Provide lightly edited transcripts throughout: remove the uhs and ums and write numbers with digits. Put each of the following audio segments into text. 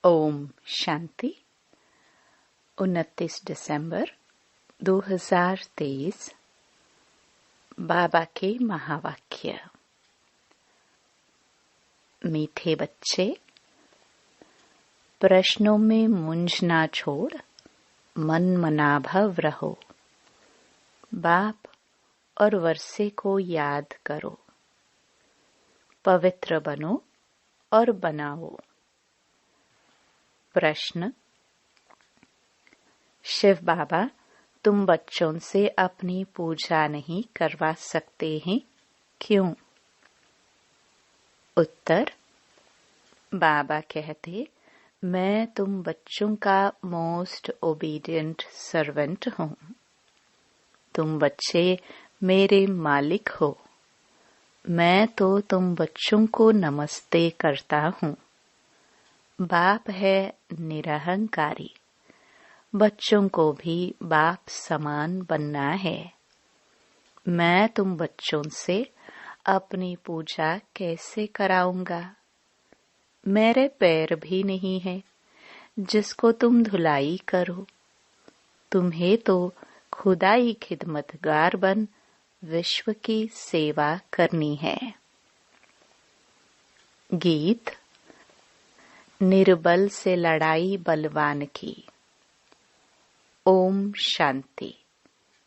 ओम शांति। 29 दिसंबर 2023। बाबा के महावाक्य। मीठे बच्चे, प्रश्नों में मुंझ ना छोड़ मन मनाभव रहो। बाप और वर्षे को याद करो। पवित्र बनो और बनाओ। प्रश्न। शिव बाबा, तुम बच्चों से अपनी पूजा नहीं करवा सकते हैं, क्यों? उत्तर। बाबा कहते, मैं तुम बच्चों का मोस्ट ओबीडिएंट सर्वेंट हूँ। तुम बच्चे मेरे मालिक हो। मैं तो तुम बच्चों को नमस्ते करता हूँ। बाप है निरहंकारी। बच्चों को भी बाप समान बनना है। मैं तुम बच्चों से अपनी पूजा कैसे कराऊंगा? मेरे पैर भी नहीं है जिसको तुम धुलाई करो। तुम्हें तो खुदाई खिदमतगार बन विश्व की सेवा करनी है। गीत। निर्बल से लड़ाई बलवान की। ओम शांति।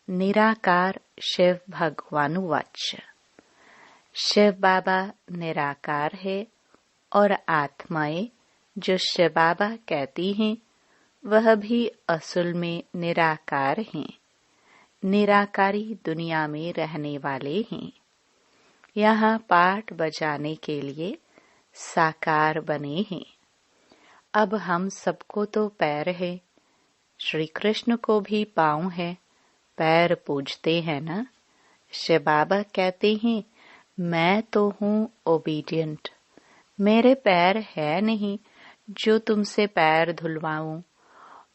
निराकार शिव भगवान वाच। शिव बाबा निराकार है और आत्माएं जो शिव बाबा कहती हैं वह भी असल में निराकार हैं। निराकारी दुनिया में रहने वाले हैं। यहाँ पाठ बजाने के लिए साकार बने हैं। अब हम सबको तो पैर है, श्री कृष्ण को भी पाँव है, पैर पूजते हैं ना। शिव बाबा कहते हैं, मैं तो हूँ ओबीडिएंट। मेरे पैर है नहीं जो तुमसे पैर धुलवाऊं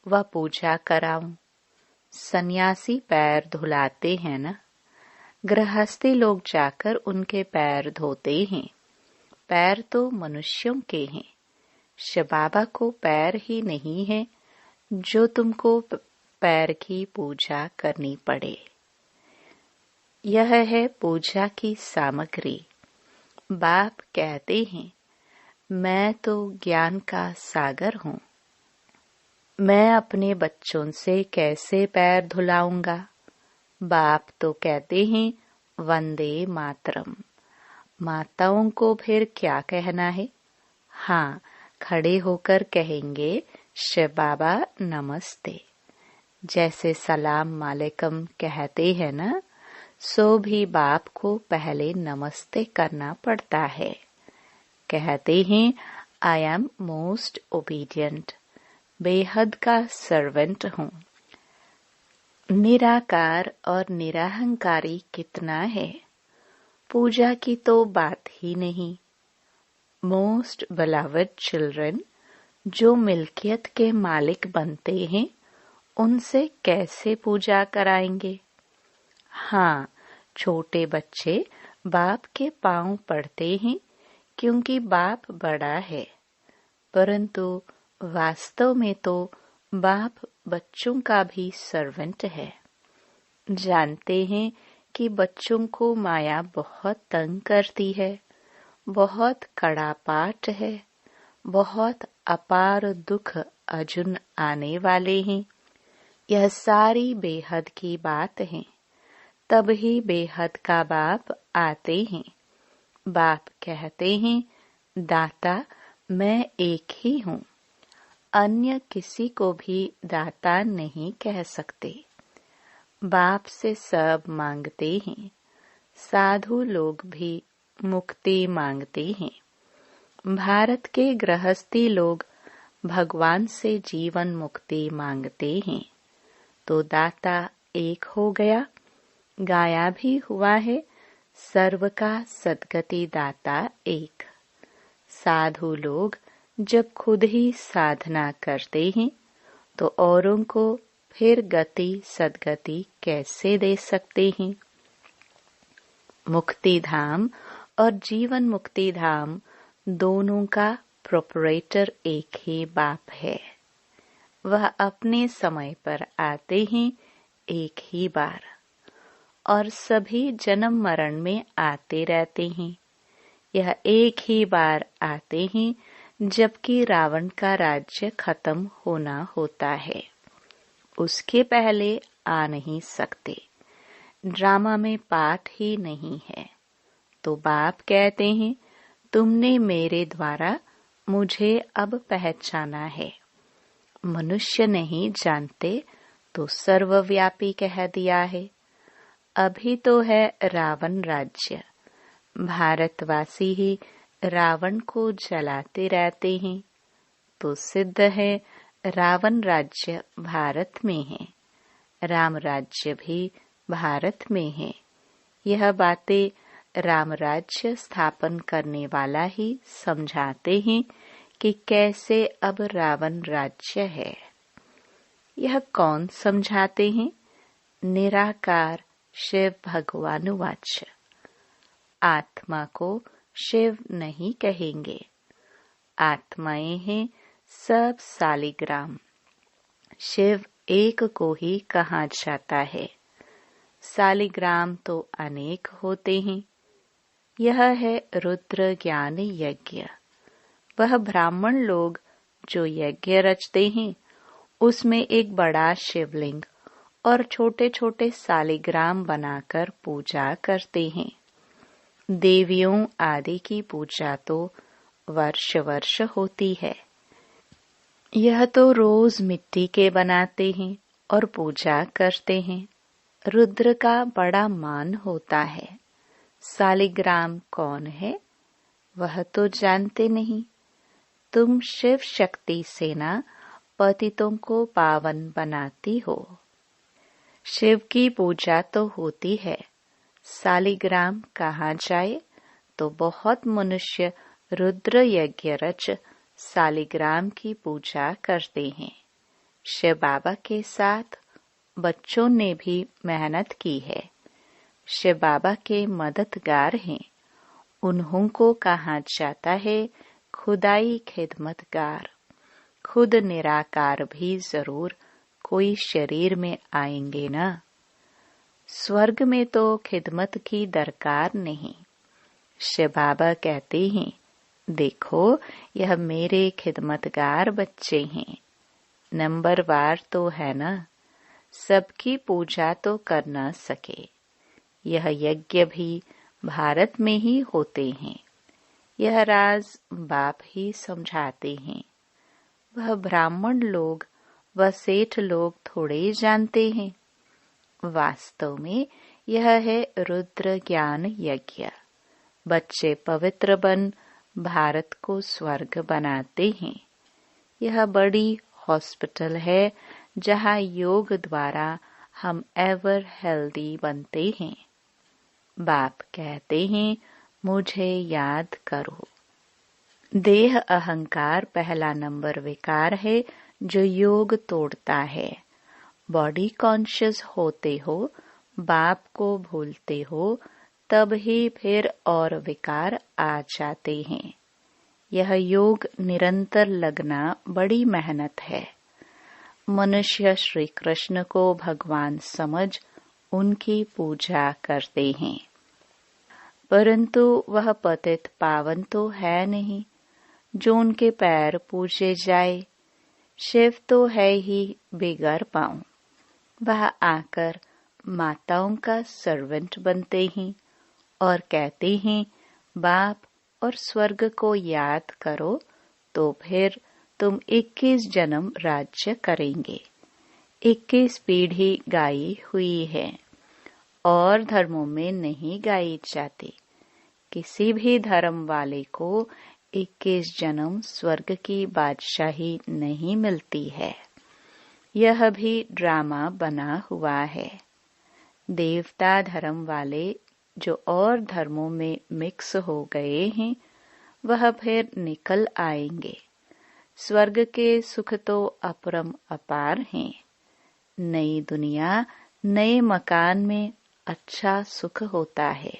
व पूजा कराऊं। सन्यासी पैर धुलाते हैं ना। गृहस्थी लोग जाकर उनके पैर धोते हैं। पैर तो मनुष्यों के हैं। शिव बाबा को पैर ही नहीं है जो तुमको पैर की पूजा करनी पड़े। यह है पूजा की सामग्री। बाप कहते हैं, मैं तो ज्ञान का सागर हूँ। मैं अपने बच्चों से कैसे पैर धुलाऊंगा? बाप तो कहते हैं, वंदे मातरम। माताओं को फिर क्या कहना है? हाँ, खड़े होकर कहेंगे, शिव बाबा नमस्ते। जैसे सलाम वालेकुम कहते हैं ना, सो भी बाप को पहले नमस्ते करना पड़ता है। कहते हैं, आई एम मोस्ट ओबीडिएंट। बेहद का सर्वेंट हूँ। निराकार और निरहंकारी कितना है? पूजा की तो बात ही नहीं। मोस्ट बिलवड चिल्ड्रन जो मिल्कियत के मालिक बनते हैं, उनसे कैसे पूजा कराएंगे? हाँ, छोटे बच्चे बाप के पांव पड़ते हैं क्योंकि बाप बड़ा है, परंतु वास्तव में तो बाप बच्चों का भी सर्वेंट है। जानते हैं कि बच्चों को माया बहुत तंग करती है, बहुत कड़ा पाठ है, बहुत अपार दुख अजुन आने वाले हैं। यह सारी बेहद की बात है। तब ही बेहद का बाप आते हैं। बाप कहते हैं, दाता मैं एक ही हूँ। अन्य किसी को भी दाता नहीं कह सकते। बाप से सब मांगते हैं। साधु लोग भी मुक्ति मांगते हैं। भारत के गृहस्थी लोग भगवान से जीवन मुक्ति मांगते हैं। तो दाता एक हो गया, गाया भी हुआ है, सर्व का सद्गति दाता एक। साधु लोग जब खुद ही साधना करते हैं तो औरों को फिर गति सद्गति कैसे दे सकते हैं? मुक्ति धाम और जीवन मुक्ति धाम दोनों का प्रोपरेटर एक ही बाप है। वह अपने समय पर आते हैं एक ही बार और सभी जन्म मरण में आते रहते हैं। यह एक ही बार आते हैं जबकि रावण का राज्य खत्म होना होता है। उसके पहले आ नहीं सकते। ड्रामा में पाठ ही नहीं है। तो बाप कहते हैं, तुमने मेरे द्वारा मुझे अब पहचाना है। मनुष्य नहीं जानते तो सर्वव्यापी कह दिया है। अभी तो है रावण राज्य। भारतवासी ही रावण को जलाते रहते हैं, तो सिद्ध है रावण राज्य भारत में है, राम राज्य भी भारत में है। यह बातें राम राज्य स्थापन करने वाला ही समझाते हैं कि कैसे अब रावण राज्य है। यह कौन समझाते हैं? निराकार शिव भगवान वाच। आत्मा को शिव नहीं कहेंगे। आत्माएं हैं सब सालिग्राम। शिव एक को ही कहा जाता है। सालिग्राम तो अनेक होते हैं। यह है रुद्र ज्ञान यज्ञ। वह ब्राह्मण लोग जो यज्ञ रचते हैं, उसमें एक बड़ा शिवलिंग और छोटे छोटे सालिग्राम बनाकर पूजा करते हैं। देवियों आदि की पूजा तो वर्ष वर्ष होती है। यह तो रोज मिट्टी के बनाते हैं और पूजा करते हैं। रुद्र का बड़ा मान होता है। सालिग्राम कौन है वह तो जानते नहीं। तुम शिव शक्ति सेना पतितों को पावन बनाती हो। शिव की पूजा तो होती है। सालिग्राम कहाँ जाए तो बहुत मनुष्य रुद्र यज्ञ रच सालिग्राम की पूजा करते हैं। शिव बाबा के साथ बच्चों ने भी मेहनत की है। शिव बाबा के मददगार हैं। उन्हों को कहा जाता है खुदाई खिदमतगार। खुद निराकार भी जरूर कोई शरीर में आएंगे ना। स्वर्ग में तो खिदमत की दरकार नहीं। शिव बाबा कहते हैं, देखो यह मेरे खिदमतगार बच्चे हैं। नंबरवार तो है ना, सबकी पूजा तो कर न सके। यह यज्ञ भी भारत में ही होते हैं। यह राज बाप ही समझाते हैं। वह ब्राह्मण लोग व सेठ लोग थोड़े जानते हैं। वास्तव में यह है रुद्र ज्ञान यज्ञ। बच्चे पवित्र बन भारत को स्वर्ग बनाते हैं। यह बड़ी हॉस्पिटल है जहाँ योग द्वारा हम एवर हेल्दी बनते हैं। बाप कहते हैं, मुझे याद करो। देह अहंकार पहला नंबर विकार है जो योग तोड़ता है। बॉडी कॉन्शियस होते हो, बाप को भूलते हो, तब ही फिर और विकार आ जाते हैं। यह योग निरंतर लगना बड़ी मेहनत है। मनुष्य श्री कृष्ण को भगवान समझ उनकी पूजा करते हैं, परंतु वह पतित पावन तो है नहीं जो उनके पैर पूजे जाए। शिव तो है ही बेगर पांव। वह आकर माताओं का सर्वेंट बनते हैं और कहते हैं, बाप और स्वर्ग को याद करो तो फिर तुम 21 जन्म राज्य करेंगे। 21 पीढ़ी गाई हुई है और धर्मों में नहीं गाई जाती। किसी भी धर्म वाले को 21 जन्म स्वर्ग की बादशाही नहीं मिलती है। यह भी ड्रामा बना हुआ है। देवता धर्म वाले जो और धर्मों में मिक्स हो गए हैं, वह फिर निकल आएंगे। स्वर्ग के सुख तो अपरम अपार हैं। नई दुनिया नए मकान में अच्छा सुख होता है।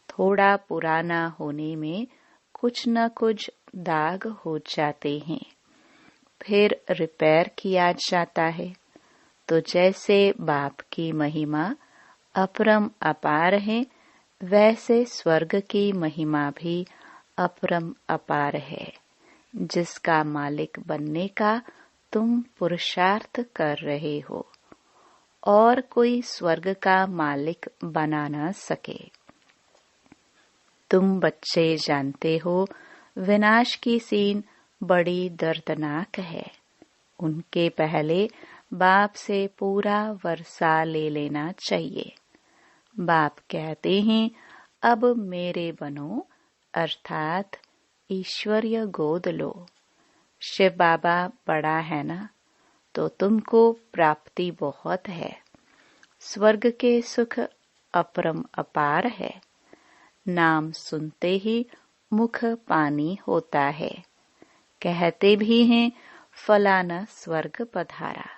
थोड़ा पुराना होने में कुछ न कुछ दाग हो जाते हैं, फिर रिपेयर किया जाता है। तो जैसे बाप की महिमा अपरम अपार है, वैसे स्वर्ग की महिमा भी अपरम अपार है, जिसका मालिक बनने का तुम पुरुषार्थ कर रहे हो और कोई स्वर्ग का मालिक बना न सके। तुम बच्चे जानते हो विनाश की सीन बड़ी दर्दनाक है। उनके पहले बाप से पूरा वर्षा ले लेना चाहिए। बाप कहते हैं अब मेरे बनो, अर्थात ईश्वरीय गोद लो। शिव बाबा बड़ा है ना, तो तुमको प्राप्ति बहुत है। स्वर्ग के सुख अपरम अपार है। नाम सुनते ही मुख पानी होता है। कहते भी हैं फलाना स्वर्ग पधारा।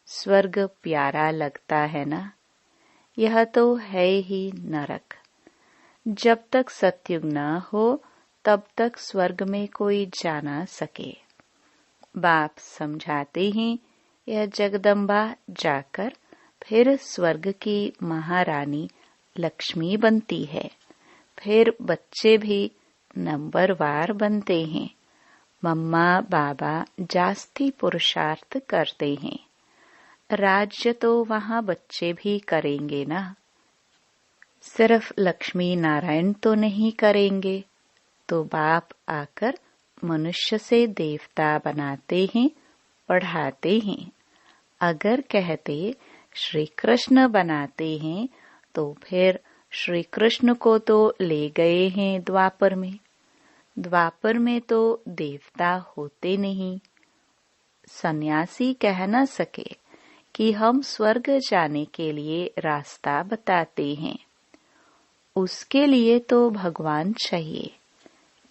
स्वर्ग प्यारा लगता है ना, यह तो है ही नरक। जब तक सतयुग न हो तब तक स्वर्ग में कोई जा ना सके। बाप समझाते हैं यह जगदम्बा जाकर फिर स्वर्ग की महारानी लक्ष्मी बनती है। फिर बच्चे भी नंबरवार बनते हैं। मम्मा बाबा जास्ती पुरुषार्थ करते हैं। राज्य तो वहाँ बच्चे भी करेंगे ना, सिर्फ लक्ष्मी नारायण तो नहीं करेंगे। तो बाप आकर मनुष्य से देवता बनाते हैं, पढ़ाते हैं। अगर कहते श्री कृष्ण बनाते हैं तो फिर श्री कृष्ण को तो ले गए हैं द्वापर में। द्वापर में तो देवता होते नहीं। सन्यासी कह न सके कि हम स्वर्ग जाने के लिए रास्ता बताते हैं। उसके लिए तो भगवान चाहिए।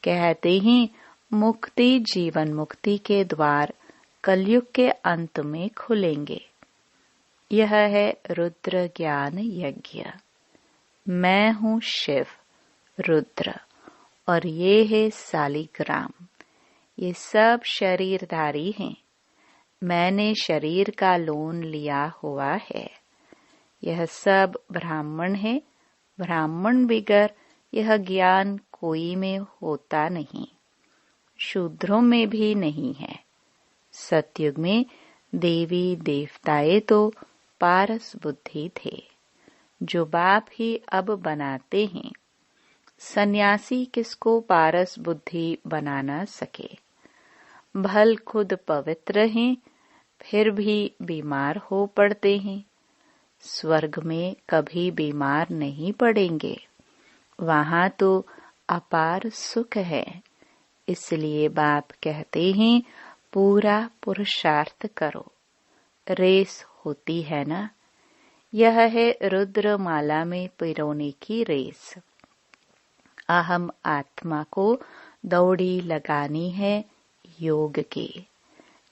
कहते हैं मुक्ति जीवन मुक्ति के द्वार कलयुग के अंत में खुलेंगे। यह है रुद्र ज्ञान यज्ञ। मैं हूँ शिव रुद्र और ये है सालिग्राम। ये सब शरीरधारी हैं। मैंने शरीर का लोन लिया हुआ है। यह सब ब्राह्मण है। ब्राह्मण बिगर यह ज्ञान कोई में होता नहीं, शूद्रों में भी नहीं है। सतयुग में देवी देवताएं तो पारस बुद्धि थे, जो बाप ही अब बनाते हैं। सन्यासी किसको पारस बुद्धि बना न सके। भल खुद पवित्र हैं, फिर भी बीमार हो पड़ते हैं। स्वर्ग में कभी बीमार नहीं पड़ेंगे। वहाँ तो अपार सुख है। इसलिए बाप कहते हैं पूरा पुरुषार्थ करो। रेस होती है ना, यह है रुद्र माला में पिरोने की रेस। अहम आत्मा को दौड़ी लगानी है योग की।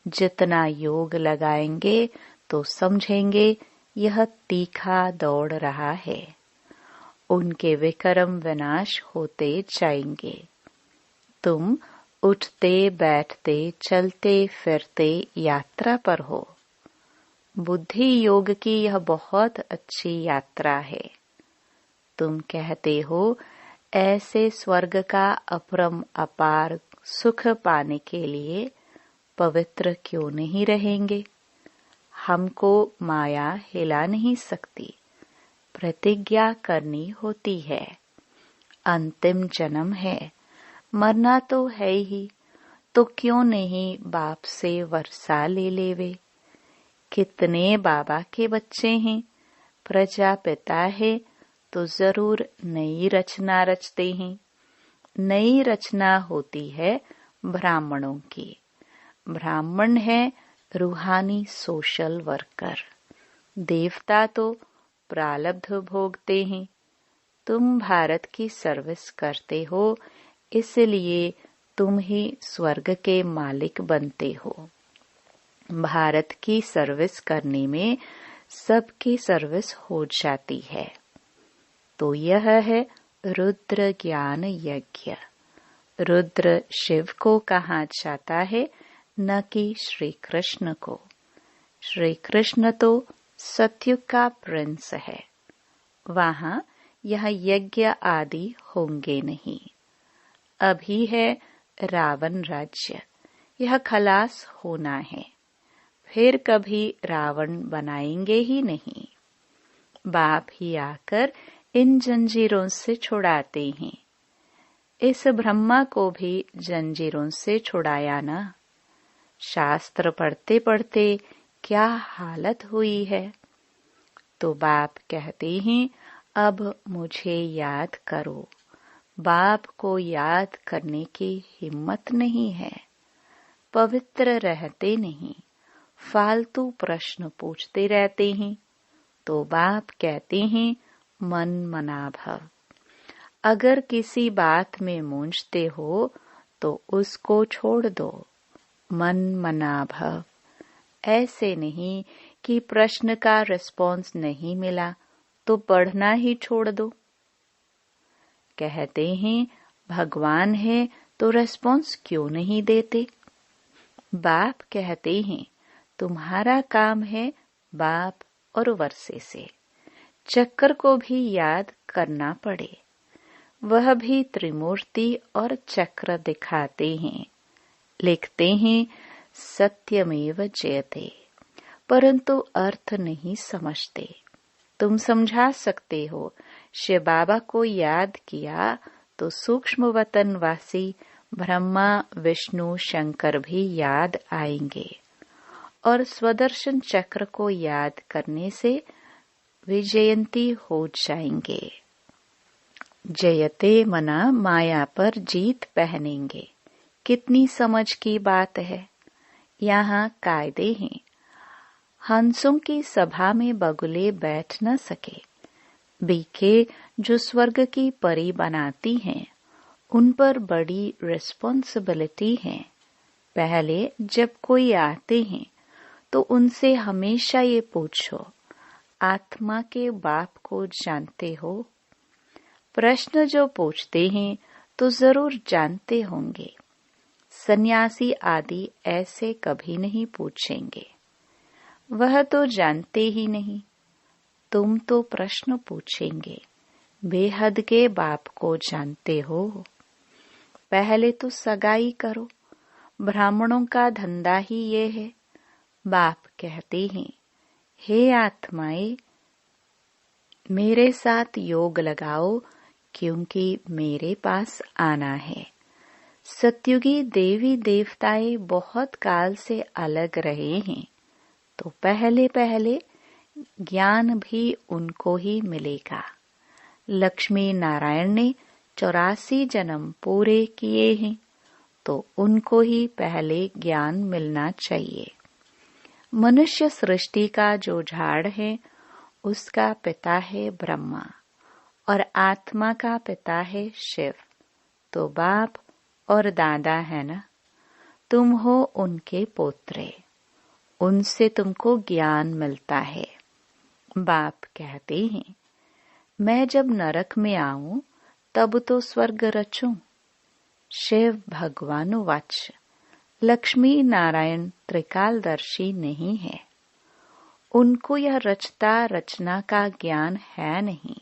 जितना योग लगाएंगे तो समझेंगे यह तीखा दौड़ रहा है। उनके विक्रम विनाश होते जाएंगे। तुम उठते बैठते चलते फिरते यात्रा पर हो। बुद्धि योग की यह बहुत अच्छी यात्रा है। तुम कहते हो ऐसे स्वर्ग का अपरम अपार सुख पाने के लिए पवित्र क्यों नहीं रहेंगे। हमको माया हिला नहीं सकती। प्रतिज्ञा करनी होती है। अंतिम जन्म है, मरना तो है ही, तो क्यों नहीं बाप से वर्षा ले लेवे। कितने बाबा के बच्चे हैं, प्रजापिता है तो जरूर नई रचना रचते हैं। नई रचना होती है ब्राह्मणों की। ब्राह्मण है रूहानी सोशल वर्कर। देवता तो प्रारब्ध भोगते हैं। तुम भारत की सर्विस करते हो, इसलिए तुम ही स्वर्ग के मालिक बनते हो। भारत की सर्विस करने में सबकी सर्विस हो जाती है। तो यह है रुद्र ज्ञान यज्ञ। रुद्र शिव को कहा जाता है, न कि श्री कृष्ण को। श्री कृष्ण तो सतयुग का प्रिंस है, वहां यह यज्ञ आदि होंगे नहीं। अभी है रावण राज्य, यह खलास होना है, फिर कभी रावण बनाएंगे ही नहीं। बाप ही आकर इन जंजीरों से छुड़ाते हैं। इस ब्रह्मा को भी जंजीरों से छुड़ाया ना। शास्त्र पढ़ते पढ़ते क्या हालत हुई है। तो बाप कहते हैं, अब मुझे याद करो। बाप को याद करने की हिम्मत नहीं है, पवित्र रहते नहीं, फालतू प्रश्न पूछते रहते हैं। तो बाप कहते हैं, मन मना भव। अगर किसी बात में मूंझते हो तो उसको छोड़ दो, मन मना भव। ऐसे नहीं कि प्रश्न का रिस्पॉन्स नहीं मिला तो पढ़ना ही छोड़ दो। कहते हैं भगवान है तो रिस्पॉन्स क्यों नहीं देते। बाप कहते हैं तुम्हारा काम है बाप और वर्षे से चक्र को भी याद करना पड़े। वह भी त्रिमूर्ति और चक्र दिखाते हैं, लिखते हैं सत्यमेव जयते, परंतु अर्थ नहीं समझते। तुम समझा सकते हो। शिव बाबा को याद किया तो सूक्ष्म वतन वासी ब्रह्मा विष्णु शंकर भी याद आएंगे, और स्वदर्शन चक्र को याद करने से विजयंती हो जाएंगे। जयते मना माया पर जीत पहनेंगे। कितनी समझ की बात है। यहाँ कायदे हैं। हंसों की सभा में बगुले बैठ न सके। बीके जो स्वर्ग की परी बनाती हैं, उन पर बड़ी रिस्पॉन्सिबिलिटी है। पहले जब कोई आते हैं तो उनसे हमेशा ये पूछो, आत्मा के बाप को जानते हो। प्रश्न जो पूछते हैं तो जरूर जानते होंगे। सन्यासी आदि ऐसे कभी नहीं पूछेंगे, वह तो जानते ही नहीं। तुम तो प्रश्न पूछेंगे, बेहद के बाप को जानते हो। पहले तो सगाई करो। ब्राह्मणों का धंधा ही ये है। बाप कहते हैं, हे आत्माएं, मेरे साथ योग लगाओ, क्योंकि मेरे पास आना है। सत्युगी देवी देवताएं बहुत काल से अलग रहे हैं, तो पहले पहले ज्ञान भी उनको ही मिलेगा। लक्ष्मी नारायण ने 84 जन्म पूरे किए हैं, तो उनको ही पहले ज्ञान मिलना चाहिए। मनुष्य सृष्टि का जो झाड़ है उसका पिता है ब्रह्मा, और आत्मा का पिता है शिव। तो बाप और दादा है ना, तुम हो उनके पोत्रे, उनसे तुमको ज्ञान मिलता है। बाप कहते हैं, मैं जब नरक में आऊं तब तो स्वर्ग रचूं। शिव भगवानुवाच, लक्ष्मी नारायण त्रिकालदर्शी नहीं है, उनको यह रचता रचना का ज्ञान है नहीं,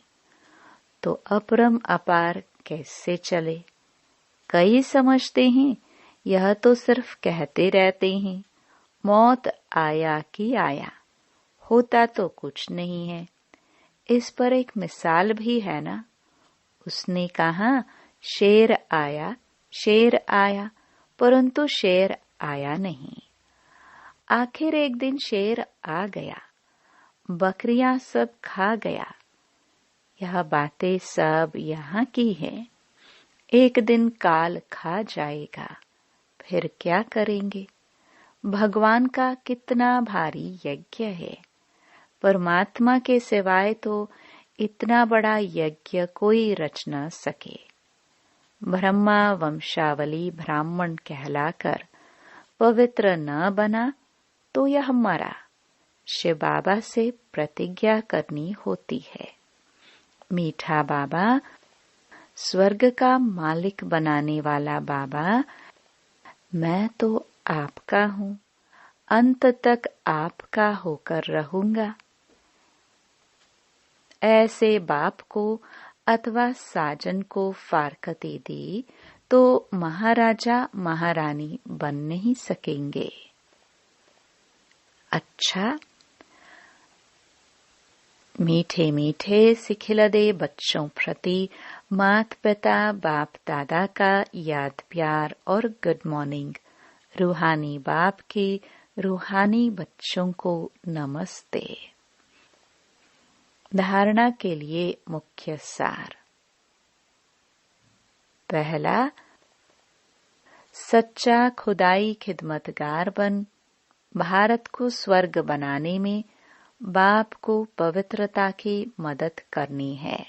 तो अपरम अपार कैसे चले। कई समझते हैं यह तो सिर्फ कहते रहते हैं, मौत आया कि आया, होता तो कुछ नहीं है। इस पर एक मिसाल भी है ना। उसने कहा शेर आया, परंतु शेर आया नहीं। आखिर एक दिन शेर आ गया, बकरियां सब खा गया। यह बातें सब यहाँ की है। एक दिन काल खा जाएगा, फिर क्या करेंगे। भगवान का कितना भारी यज्ञ है। परमात्मा के सिवाय तो इतना बड़ा यज्ञ कोई रच न सके। ब्रह्मा वंशावली ब्राह्मण कहलाकर पवित्र न बना तो यह मरा। शिव बाबा से प्रतिज्ञा करनी होती है। मीठा बाबा, स्वर्ग का मालिक बनाने वाला बाबा, मैं तो आपका हूँ, अंत तक आपका होकर रहूंगा। ऐसे बाप को अथवा साजन को फारकती दी तो महाराजा महारानी बन नहीं सकेंगे। अच्छा, मीठे मीठे सिखिलदे बच्चों प्रति माता पिता बाप दादा का याद प्यार और गुड मॉर्निंग। रूहानी बाप के रूहानी बच्चों को नमस्ते। धारणा के लिए मुख्य सार। पहला, सच्चा खुदाई खिदमतगार बन भारत को स्वर्ग बनाने में बाप को पवित्रता की मदद करनी है।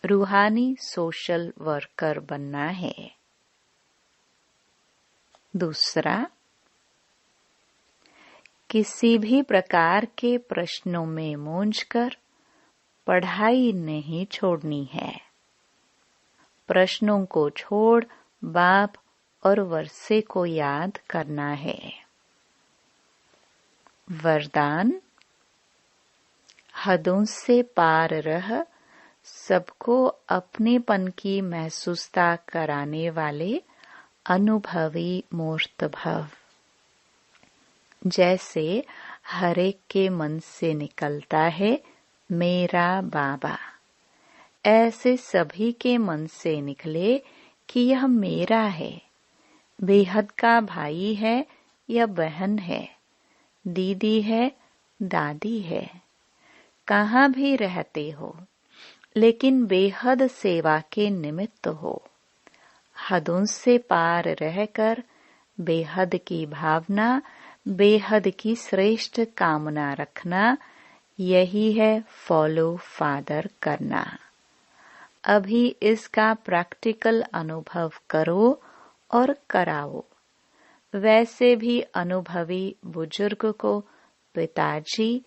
रूहानी सोशल वर्कर बनना है। दूसरा, किसी भी प्रकार के प्रश्नों में मूंझकर पढ़ाई नहीं छोड़नी है। प्रश्नों को छोड़ बाप और वर्षे को याद करना है। वरदान, हदों से पार रह सबको अपनेपन की महसूसता कराने वाले अनुभवी मूर्त भव। जैसे हर एक के मन से निकलता है मेरा बाबा, ऐसे सभी के मन से निकले कि यह मेरा है। बेहद का भाई है या बहन है, दीदी है, दादी है, कहाँ भी रहते हो, लेकिन बेहद सेवा के निमित्त हो। हदों से पार रहकर बेहद की भावना, बेहद की श्रेष्ठ कामना रखना, यही है फॉलो फादर करना। अभी इसका प्रैक्टिकल अनुभव करो और कराओ। वैसे भी अनुभवी बुजुर्ग को पिताजी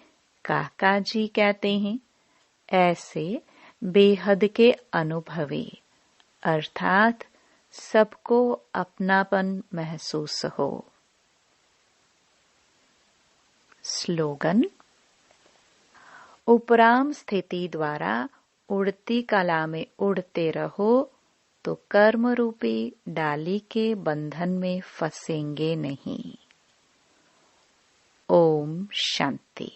काका जी कहते हैं। ऐसे बेहद के अनुभवी अर्थात सबको अपनापन महसूस हो। स्लोगन, उपराम स्थिति द्वारा उड़ती कला में उड़ते रहो तो कर्म रूपी डाली के बंधन में फंसेंगे नहीं। ओम शांति।